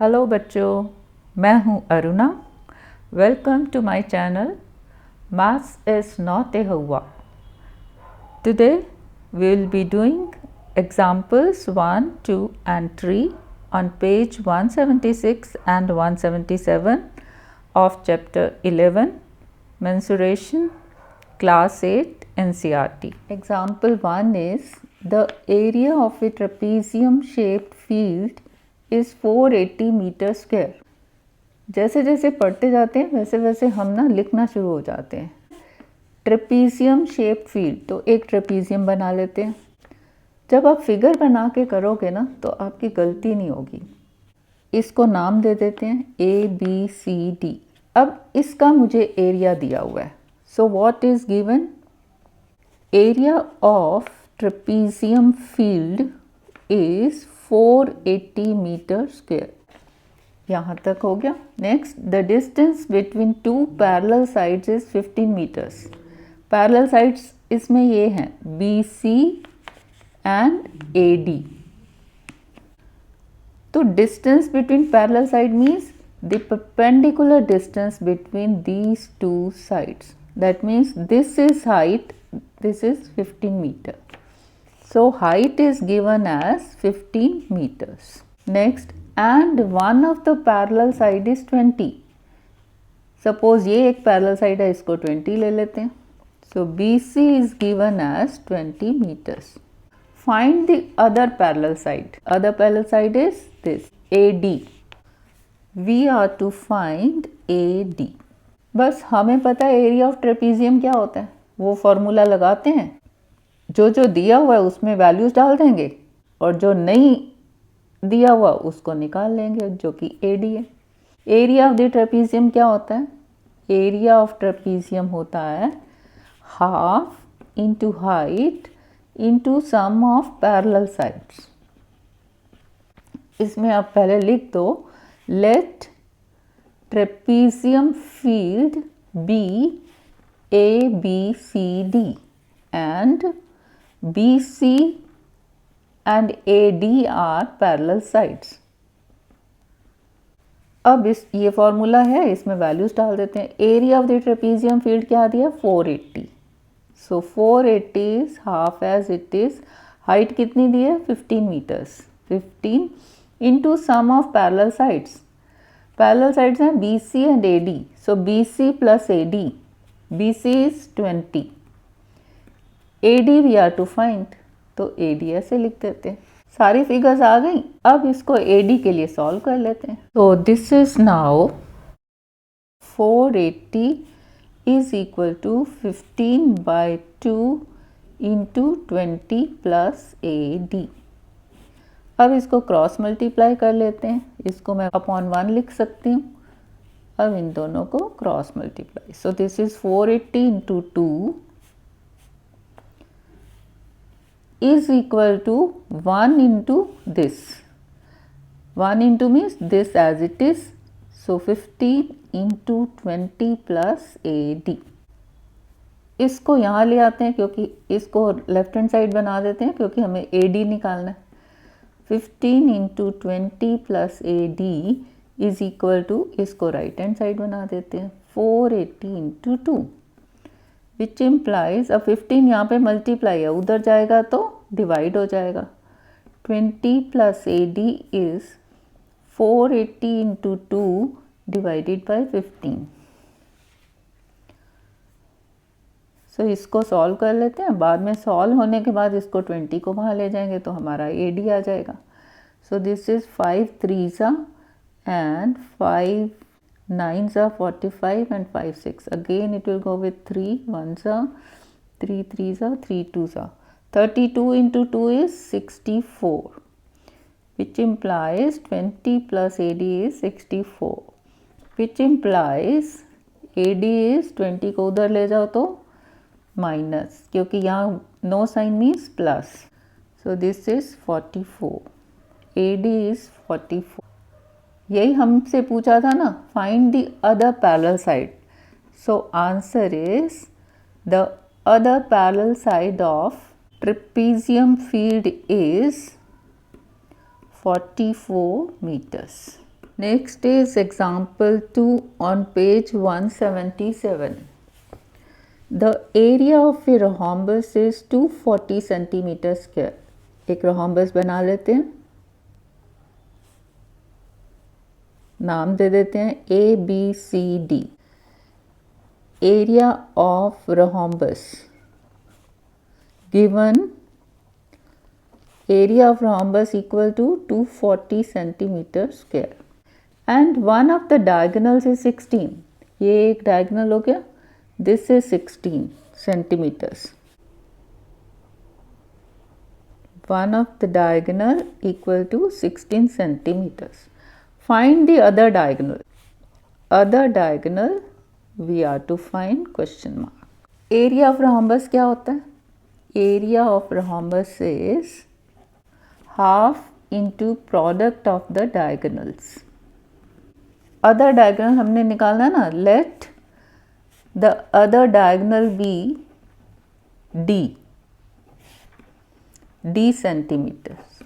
Hello बच्चों, मैं हूं Aruna. Welcome to my channel maths is not a हुआ। Today we will be doing examples 1, 2 and 3 on page 176 and 177 of chapter 11 mensuration, class 8 NCERT. Example 1 is the area of a trapezium shaped field is 480 metre square. जैसे जैसे पढ़ते जाते हैं वैसे वैसे हम ना लिखना शुरू हो जाते हैं। ट्रेपीजियम शेप फील्ड, तो एक ट्रेपीजियम बना लेते हैं। जब आप फिगर बना के करोगे ना तो आपकी गलती नहीं होगी। इसको नाम दे देते हैं ABCD। अब इसका मुझे एरिया दिया हुआ है। So what is given? Area of trapezium field is 480 metre square. यहाँ तक हो गया। Next, the distance between two parallel sides is 15 metres. Parallel sides इसमें ये हैं BC एंड AD। तो distance between parallel side means the perpendicular distance between these two sides. That means this is height, this is 15 meter. So height is given as 15 meters. Next, and one of the parallel side is 20. Suppose ये एक parallel side है, इसको 20 ले लेते हैं. So BC is given as 20 meters. Find the other parallel side. Other parallel side is this, AD. We are to find AD. बस हमें पता है एरिया ऑफ ट्रेपीजियम क्या होता है, वो फॉर्मूला लगाते हैं। जो जो दिया हुआ है उसमें वैल्यूज डाल देंगे और जो नहीं दिया हुआ उसको निकाल लेंगे, जो कि AD है। एरिया ऑफ द ट्रेपीजियम क्या होता है? एरिया ऑफ ट्रेपीजियम होता है half into height into sum of parallel sides. इसमें आप पहले लिख दो, let trapezium field be ABCD and BC and AD are parallel sides। अब ये फॉर्मूला है, इसमें वैल्यूज डाल देते हैं। Area of the trapezium field क्या दिया? 480। So 480 is half as it is. Height कितनी दी है? 15 metres. 15 into sum of parallel sides. Parallel sides हैं BC and AD। So BC plus AD, BC is 20, AD we are to find, तो AD ऐसे लिख देते हैं। सारी फिगर्स आ गई। अब इसको AD के लिए सॉल्व कर लेते हैं। तो this is now 480 is equal to 15/2 into 20 plus AD। अब इसको क्रॉस मल्टीप्लाई कर लेते हैं। इसको मैं अपॉन 1 लिख सकती हूँ। अब इन दोनों को cross multiply. So this is 480 into 2 is equal to 1 into this. 1 into means this as it is. So 15 into 20 plus AD। इसको यहाँ ले आते हैं क्योंकि इसको लेफ्ट हैंड साइड बना देते हैं क्योंकि हमें AD निकालना है। 15 into 20 plus AD is equal to, इसको राइट हैंड साइड बना देते हैं, 480 इंटू 2 विच इम्प्लाइज, अब 15 यहाँ पे मल्टीप्लाई है, उधर जाएगा तो डिवाइड हो जाएगा। 20 plus AD is 480 into 2 divided by 15। सो इसको सॉल्व कर लेते हैं। बाद में सॉल्व होने के बाद इसको 20 को वहाँ ले जाएंगे तो हमारा AD आ जाएगा। सो this is 5 3s and 5 9s are 45 and 5 6, again it will go with 3 1s are 3 3s are 3 2s are 32 into 2 is 64, which implies 20 plus AD is 64, which implies AD is 20 को उधर ले जाओ तो माइनस, क्योंकि यहाँ no sign means plus. So this is 44, AD is 44। यही हमसे पूछा था ना, find the other parallel side. So answer is the other parallel side of trapezium field is 44 meters. Next is example 2 on page 177. The area of a rhombus is 240 centimeter square. एक rhombus बना लेते हैं, नाम दे देते हैं ABCD. Area of rhombus given, area of rhombus equal to 240 centimeter square. And one of the diagonals is 16. ये एक diagonal हो गया. This is 16 centimeters. One of the diagonal equal to 16 centimeters. Find the other diagonal. Other diagonal we are to find question mark. Area of rhombus क्या होता है? Area of rhombus is half into product of the diagonals. Other diagonal हमने निकालना है ना. Let the other diagonal be d centimetres.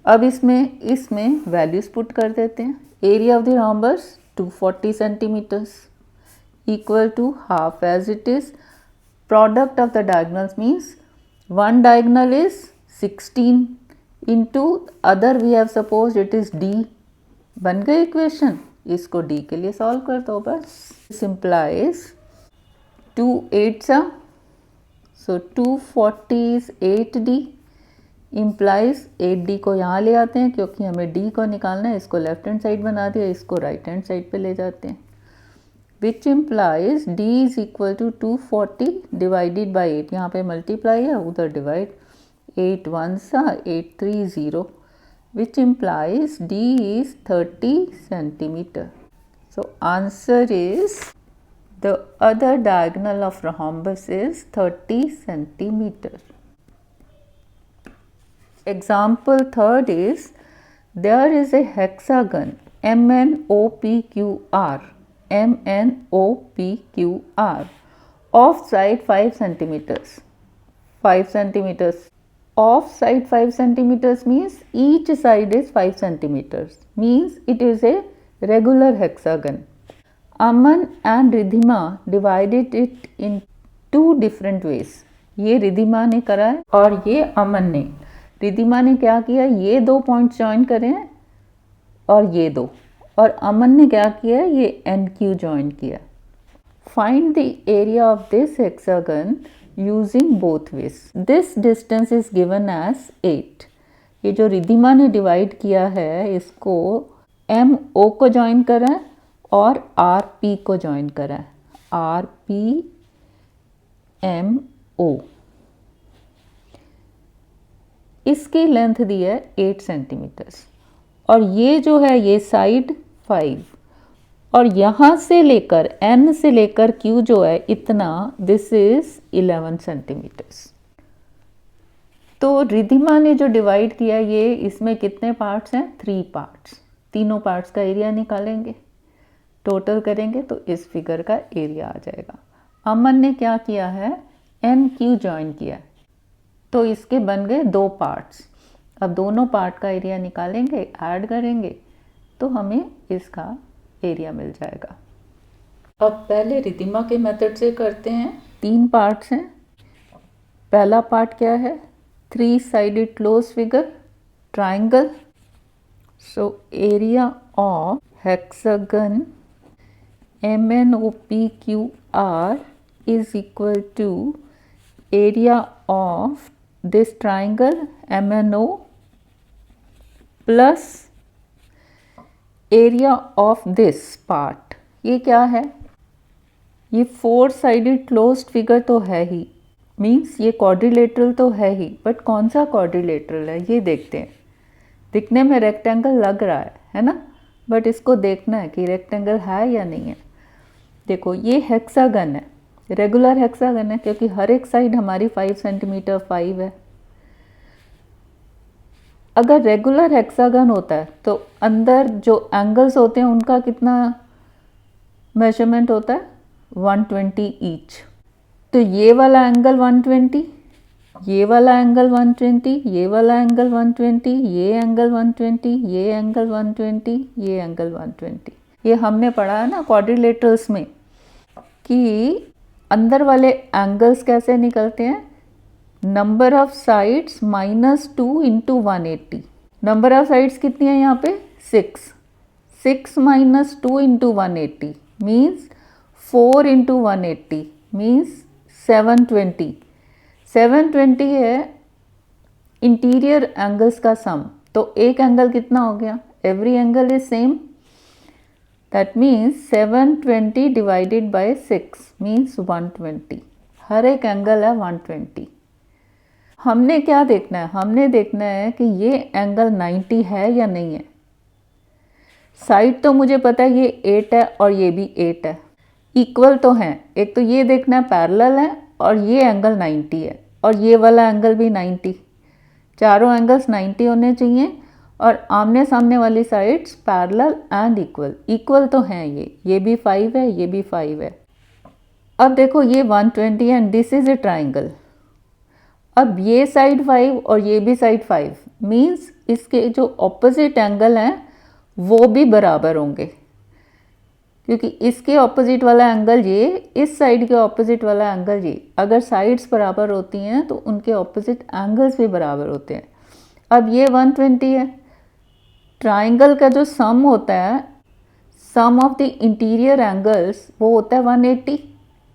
अब इसमें values put कर देते हैं. Area of the rhombus 240 centimetres equal to half as it is. Product of the diagonals means one diagonal is 16 into other we have suppose it is d. बन गई equation. इसको d के लिए solve कर दो बस. Simplifies 2 8 so 240 is 8d implies 8d को यहाँ ले आते हैं क्योंकि हमें d को निकालना है. इसको लेफ्ट हैंड साइड बना दिया, इसको राइट हैंड साइड पे ले जाते हैं. Which implies d is equal to 240 divided by 8. यहाँ पे मल्टीप्लाई है, उधर divide. 8 1 8 3 0 which implies d is 30 centimeter. So answer is the other diagonal of rhombus is 30 centimeter. Example third is there is a hexagon MNOPQR of side 5 centimeters. 5 centimeters. Off side 5 centimeters means each side is 5 centimeters. Means it is a regular hexagon. Aman and Ridhima divided it in 2 different ways. ये रिधिमा ने करा है और ये अमन ने. रिधिमा ने क्या किया, ये 2 पॉइंट्स ज्वाइन करे हैं और ये 2. और अमन ने क्या किया, ये NQ ज्वाइन किया. Find the area of this hexagon using both ways. This distance is given as 8. ये जो रिधिमा ने डिवाइड किया है इसको MO को ज्वाइन करा है और RP को ज्वाइन करा है. RP MO. इसकी लेंथ दी है 8 सेंटीमीटर्स और ये जो है ये साइड 5 और यहाँ से लेकर N से लेकर Q जो है इतना, दिस इज 11 सेंटीमीटर्स. तो रिधिमा ने जो डिवाइड किया ये, इसमें कितने पार्ट्स हैं, 3 पार्ट्स. तीनों पार्ट्स का एरिया निकालेंगे, टोटल करेंगे तो इस फिगर का एरिया आ जाएगा. अमन ने क्या किया है, NQ ज्वाइन किया तो इसके बन गए 2 पार्ट्स. अब दोनों पार्ट का एरिया निकालेंगे, ऐड करेंगे तो हमें इसका एरिया मिल जाएगा. अब पहले रिधिमा के मेथड से करते हैं. 3 पार्ट्स हैं. पहला पार्ट क्या है, 3 sided close figure triangle. So area of hexagon MNOPQR is equal to area of this triangle MNO plus area of this part. ये क्या है, ये 4 साइडेड क्लोज्ड फिगर तो है ही, मीन्स ये क्वाड्रिलेटरल तो है ही, बट कौन सा क्वाड्रिलेटरल है ये देखते हैं. दिखने में रेक्टेंगल लग रहा है ना, बट इसको देखना है कि रेक्टेंगल है या नहीं है. देखो ये हेक्सागन है, रेगुलर हेक्सागन है क्योंकि हर एक साइड हमारी 5 सेंटीमीटर 5 है. अगर रेगुलर हेक्सागन होता है तो अंदर जो एंगल्स होते हैं उनका कितना मेजरमेंट होता है, 120 ईच. तो ये वाला एंगल 120 ये वाला एंगल 120, ये वाला एंगल 120, ये एंगल 120, ये एंगल 120, ये एंगल 120। ये हमने पढ़ा है ना क्वाड्रिलेटरल्स में कि अंदर वाले एंगल्स कैसे निकलते हैं, number of sides -2 into 180। Number of sides कितनी है यहाँ पे 6, 6 - 2 इंटू 180 मीन्स 4 इंटू 180 मीन्स 720। 720 है इंटीरियर एंगल्स का सम। तो एक एंगल कितना हो गया, every angle is same, that means 720 divided by 6 means 120। हर एक एंगल है 120। हमने क्या देखना है, हमने देखना है कि ये एंगल 90 है या नहीं है। साइड तो मुझे पता है ये 8 है और ये भी 8 है, इक्वल तो हैं। एक तो ये देखना है पैरेलल है और ये एंगल 90 है और ये वाला एंगल भी 90। चारों एंगल्स 90 होने चाहिए और आमने सामने वाली sides parallel and equal, equal तो हैं। ये भी 5 है, ये भी 5 है। अब देखो ये 120 है and this is a triangle. अब ये साइड 5 और ये भी साइड 5 मीन्स इसके जो ऑपोजिट एंगल हैं वो भी बराबर होंगे, क्योंकि इसके ऑपोजिट वाला एंगल ये, इस साइड के ऑपोजिट वाला एंगल ये। अगर साइड्स बराबर होती हैं तो उनके ऑपोजिट एंगल्स भी बराबर होते हैं। अब ये 120 है। ट्राइंगल का जो सम होता है, सम ऑफ द इंटीरियर एंगल्स, वो होता है 180।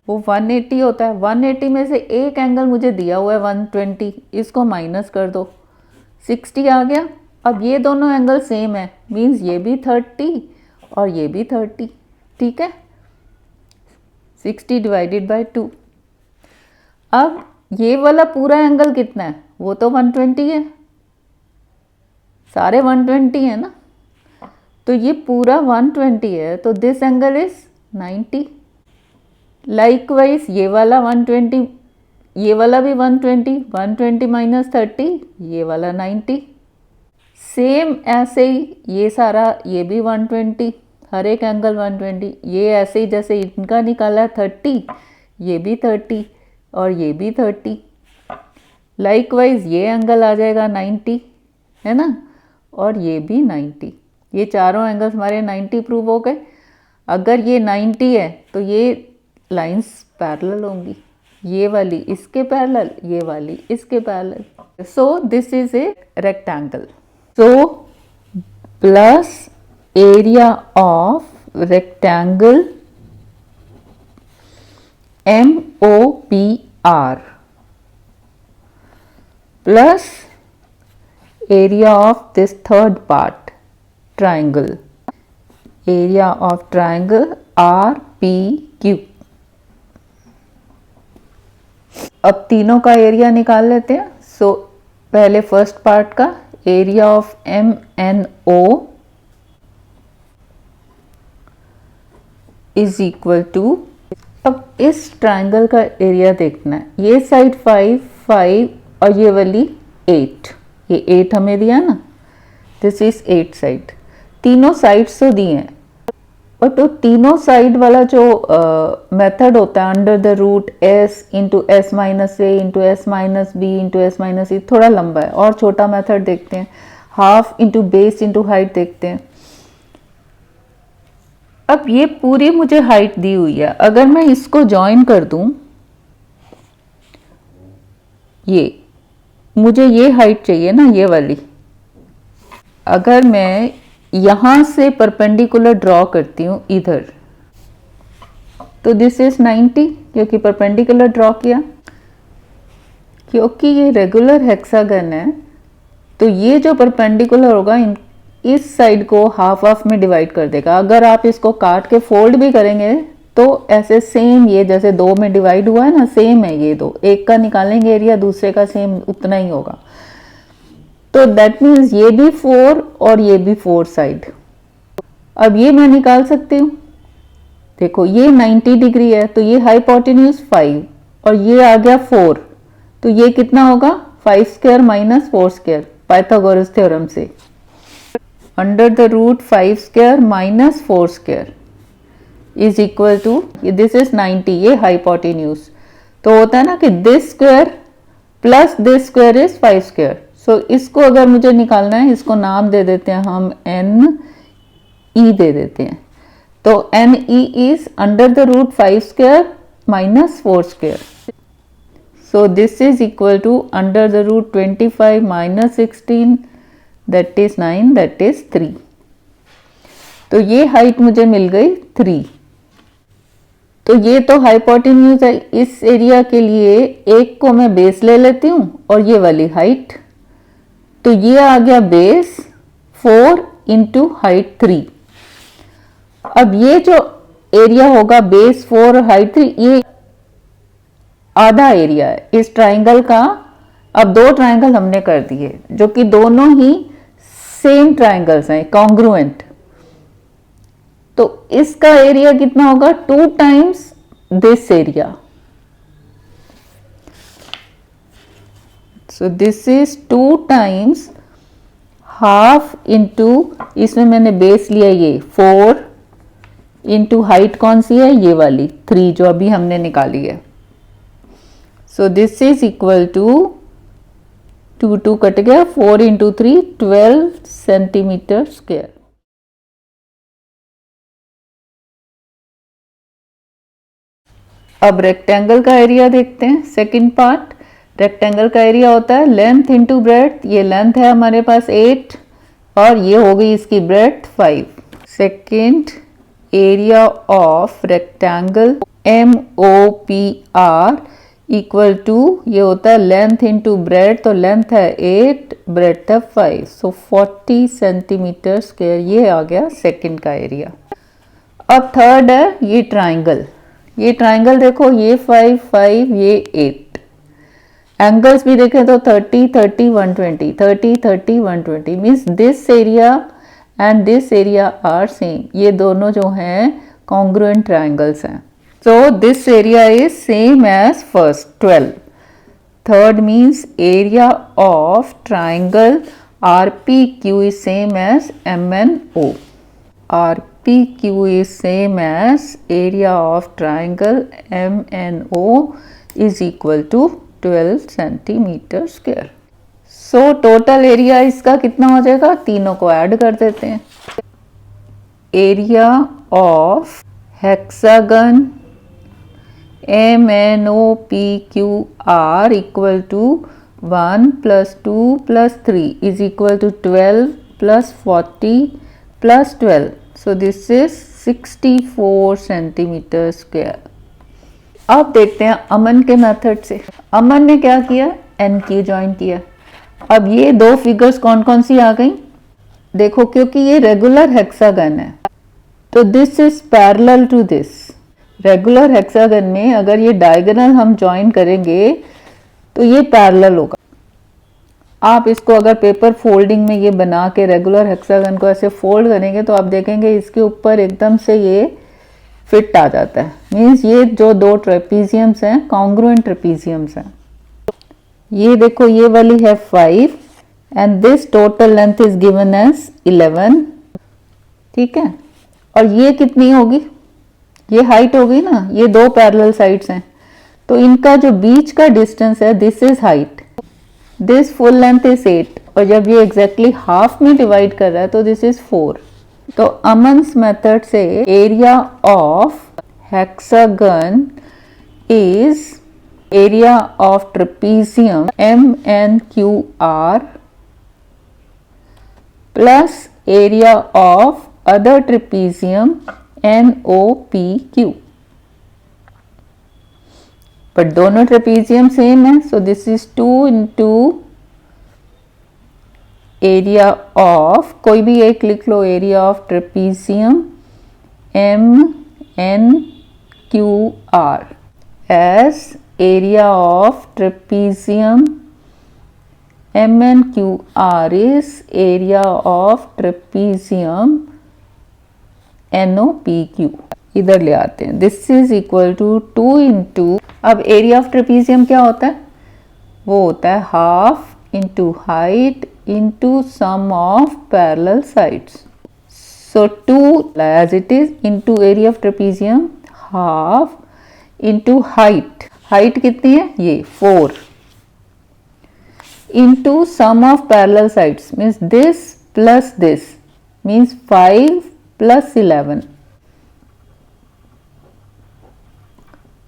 वो 180 होता है। 180 में से एक एंगल मुझे दिया हुआ है 120, इसको माइनस कर दो, 60 आ गया। अब ये दोनों एंगल सेम है मीन्स ये भी 30 और ये भी 30, ठीक है। 60 डिवाइडेड बाय 2। अब ये वाला पूरा एंगल कितना है, वो तो 120 है, सारे 120 है ना, तो ये पूरा 120 है, तो दिस एंगल इज 90। लाइकवाइज ये वाला 120, ये वाला भी 120, 120 माइनस 30, ये वाला 90। सेम ऐसे ही ये सारा, ये भी 120, हर एक एंगल 120। ये ऐसे ही जैसे इनका निकाला है 30, ये भी 30 और ये भी 30। लाइकवाइज ये एंगल आ जाएगा 90, है ना, और ये भी 90। ये चारों एंगल्स हमारे 90 प्रूव हो गए। अगर ये 90 है तो ये लाइंस पैरेलल होंगी, ये वाली इसके पैरेलल, ये वाली इसके parallel. So this is a rectangle. So plus area of rectangle MOPR plus area of this third part, triangle, area of triangle RPQ। अब तीनों का एरिया निकाल लेते हैं। सो पहले फर्स्ट पार्ट का area of MNO is equal to, अब इस ट्राइंगल का एरिया देखना है। ये साइड 5, 5 और ये वाली 8, ये 8 हमें दिया ना, दिस इज 8 साइड। तीनों साइड्स तो दिए हैं, और तो तीनों साइड वाला जो मेथड होता है under the root s into s minus A into S minus B into S minus E, थोड़ा लंबा है। और छोटा मेथड देखते हैं, half into base into height देखते हैं। अब ये पूरी मुझे हाइट दी हुई है, अगर मैं इसको ज्वाइन कर दूं, ये मुझे ये हाइट चाहिए ना, ये वाली। अगर मैं यहां से परपेंडिकुलर ड्रॉ करती हूं इधर, तो दिस इज 90, क्योंकि परपेंडिकुलर ड्रॉ किया। क्योंकि ये रेगुलर हेक्सागन है तो ये जो परपेंडिकुलर होगा इस साइड को हाफ हाफ में डिवाइड कर देगा। अगर आप इसको काट के फोल्ड भी करेंगे तो ऐसे सेम, ये जैसे 2 में डिवाइड हुआ है ना, सेम है ये दो, एक का निकालेंगे एरिया, दूसरे का सेम उतना ही होगा। तो दैट मीन्स ये भी 4 और ये भी 4 साइड। अब ये मैं निकाल सकती हूँ, देखो ये 90 डिग्री है तो ये हाइपोटेन्यूज 5 और ये आ गया 4, तो ये कितना होगा 5 square minus 4 square Pythagoras theorem से। Under the root 5 square minus 4 square is equal to, this is 90, ये हाइपोटेन्यूज। तो होता है ना कि this square plus this square is 5 square. So इसको अगर मुझे निकालना है, इसको नाम दे देते हैं हम एन ई दे देते हैं। तो N E is under the root 5 square minus 4 square. So this is equal to under the root 25 minus 16 that is 9 that is 3। तो ये हाइट मुझे मिल गई 3। तो ये तो हाइपोटेन्यूज है। इस एरिया के लिए एक को मैं बेस ले लेती हूँ और ये वाली हाइट, तो ये आ गया बेस 4 इंटू हाइट 3। अब ये जो एरिया होगा बेस 4 और हाइट 3, ये आधा एरिया है इस ट्राइंगल का। अब दो ट्राइंगल हमने कर दिए जो कि दोनों ही सेम ट्राइंगल्स हैं, कॉन्ग्रुएंट। तो इसका एरिया कितना होगा? 2 times this area. So this is 2 times half into, इसमें मैंने बेस लिया ये 4 इंटू हाइट कौन सी है? ये वाली 3 जो अभी हमने निकाली है। So this is equal to 2 cut गया, 4 इंटू 3 12 सेंटीमीटर स्क्वायर। अब रेक्टेंगल का एरिया देखते हैं। सेकंड पार्ट, रेक्टेंगल का एरिया होता है लेंथ इंटू ब्रेड्थ। ये लेंथ है हमारे पास 8 और ये हो गई इसकी breadth 5। Second area of rectangle MOPR equal to, ये होता है लेंथ इंटू ब्रेड्थ, तो लेंथ है 8, ब्रेड्थ है 5, सो 40 सेंटीमीटर स्क्वायर। ये आ गया सेकंड का एरिया। अब थर्ड है ये ट्राइंगल। ये ट्राइंगल देखो, ये 5 5, ये 8। एंगल्स भी देखें तो 30 30 120, 30 30 120 means this area and this area are same. ये दोनों जो हैं कॉन्ग्रुएंट ट्राइंगल्स हैं। So this area is same as first 12। Third means area of triangle RPQ is same as MNO. RPQ is same as area of triangle MNO is equal to 12 centimetre square. So total area इसका कितना हो जाएगा? तीनों को add कर देते हैं। Area of hexagon MNOPQR equal to 1 + 2 + 3 is equal to 12 + 40 + 12। So this is 64 centimetre square. अब देखते हैं अमन के मेथड से। अमन ने क्या किया? NQ ज्वाइन किया। अब ये दो फिगर्स कौन कौन सी आ गई देखो, क्योंकि ये रेगुलर हेक्सागन है तो this is parallel to this. Regular hexagon में अगर ये डायगोनल हम ज्वाइन करेंगे तो ये पैरेलल होगा। आप इसको अगर पेपर फोल्डिंग में ये बना के रेगुलर हेक्सागन को ऐसे फोल्ड करेंगे तो आप देखेंगे इसके ऊपर एकदम से ये फिट आ जाता है। मीन्स ये जो दो ट्रेपीजियम्स हैं कॉन्ग्रुएंट ट्रेपीजियम्स हैं। ये देखो, ये वाली है 5 and this total length is given as 11। ठीक है, और ये कितनी होगी? ये हाइट होगी ना, ये दो पैरेलल साइड्स हैं तो इनका जो बीच का डिस्टेंस है this is height, this full length is 8 और जब ये एग्जैक्टली हाफ में डिवाइड कर रहा है तो दिस इज 4। तो अमन्स मेथड से area of hexagon is area of trapezium MNQR plus area of other trapezium NOPQ। But दोनों ट्रेपीजियम सेम है, so this is 2 into area of, कोई भी एक लिख लो, area of trapezium MNQR as area of trapezium MNQR is area of trapezium NOPQ। इधर ले आते हैं, this is equal to 2 into, अब एरिया ऑफ ट्रेपीजियम क्या होता है? वो होता है half into height into sum of parallel sides. So 2 as it is into area of trapezium half into height. Height कितनी है? ये 4 into sum of parallel sides means this plus this means 5 plus 11.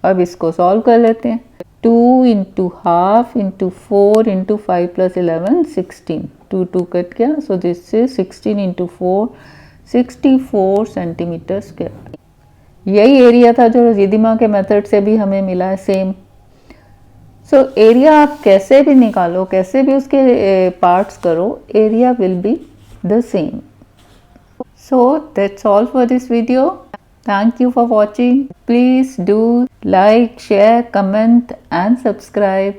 अब इसको solve कर लेते हैं. 2 into half into 4 into 5 plus 11 16. 2 2 cut गया. So this is 16 into 4 64 centimetre square. यही एरिया था जो रिदिमा के मेथड से भी हमें मिला है सेम. सो एरिया आप कैसे भी निकालो, कैसे भी उसके पार्ट्स करो, area will be the same. So that's all for this video. Thank you for watching. Please do like, share, comment and subscribe.